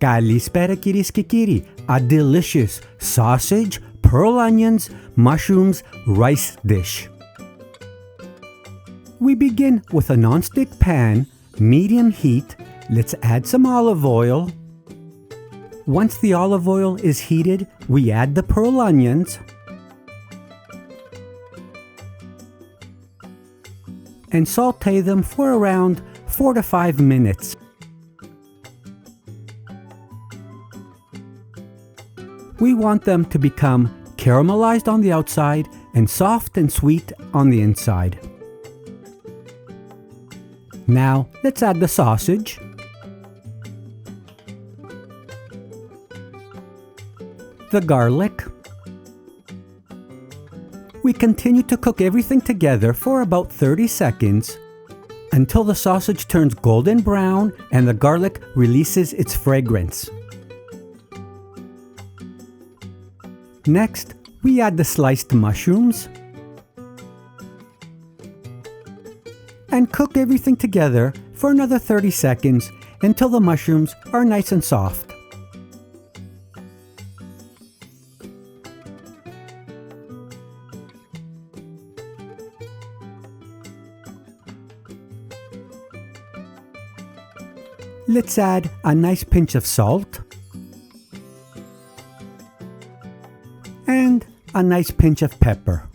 Kalispera κυρίες και κύριοι, a delicious sausage, pearl onions, mushrooms, rice dish. We begin with a non-stick pan, medium heat. Let's add some olive oil. Once the olive oil is heated, we add the pearl onions and saute them for around 4 to 5 minutes. We want them to become caramelized on the outside and soft and sweet on the inside. Now, let's add the sausage, the garlic. We continue to cook everything together for about 30 seconds until the sausage turns golden brown and the garlic releases its fragrance. Next, we add the sliced mushrooms and cook everything together for another 30 seconds until the mushrooms are nice and soft. Let's add a nice pinch of salt and a nice pinch of pepper.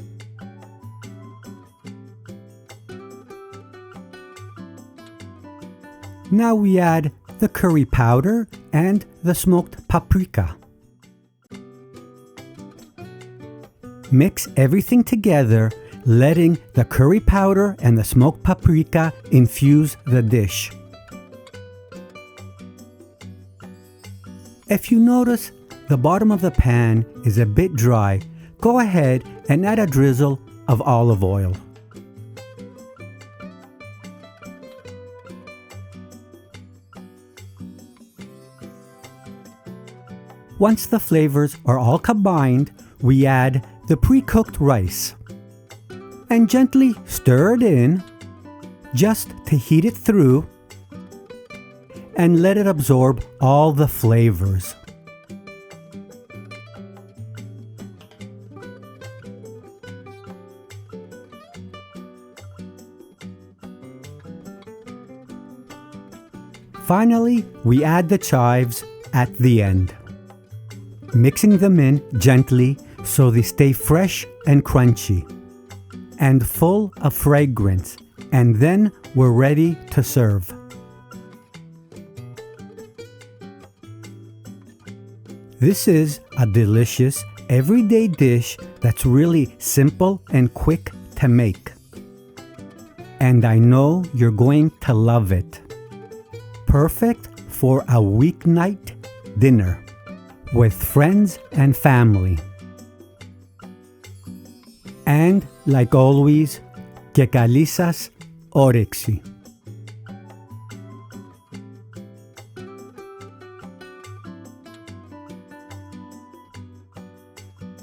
Now we add the curry powder and the smoked paprika. Mix everything together, letting the curry powder and the smoked paprika infuse the dish. If you notice the bottom of the pan is a bit dry, go ahead and add a drizzle of olive oil. Once the flavors are all combined, we add the pre-cooked rice and gently stir it in just to heat it through and let it absorb all the flavors. Finally, we add the chives at the end, mixing them in gently so they stay fresh and crunchy and full of fragrance, and then we're ready to serve. This is a delicious everyday dish that's really simple and quick to make. And I know you're going to love it. Perfect for a weeknight dinner with friends and family. And like always, και καλή σας όρεξη.